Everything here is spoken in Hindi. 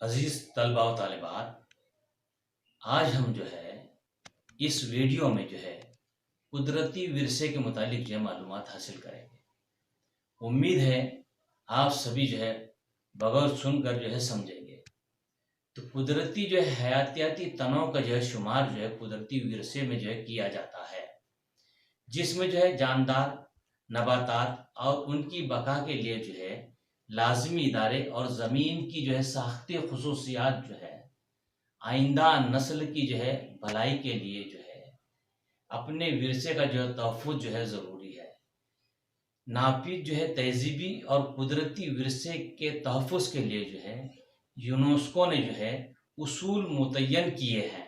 अजीज तलबा व तालिबात, आज हम जो है इस वीडियो में जो है कुदरती विरसे के मुतालिक जो है मालूमात हासिल करेंगे। उम्मीद है आप सभी जो है बगौर सुनकर जो है समझेंगे। तो कुदरती जो है हयातियाती तनों का जो है शुमार जो है कुदरती विरसे में जो है किया जाता है, जिसमें जो है जानदार नबातात और उनकी बका के लिए जो है लाजमी इदारे और ज़मीन की जो है साख्ती खसूसियात जो है आइंदा नस्ल की जो है भलाई के लिए जो है अपने विरसे का जो है तहफ़्फ़ुज़ जो है ज़रूरी है। नापीद जो है तहज़ीबी और कुदरती विरसे के तहफ़्फ़ुज़ के लिए जो है यूनेस्को ने जो है उसूल मुतय्यन किए हैं।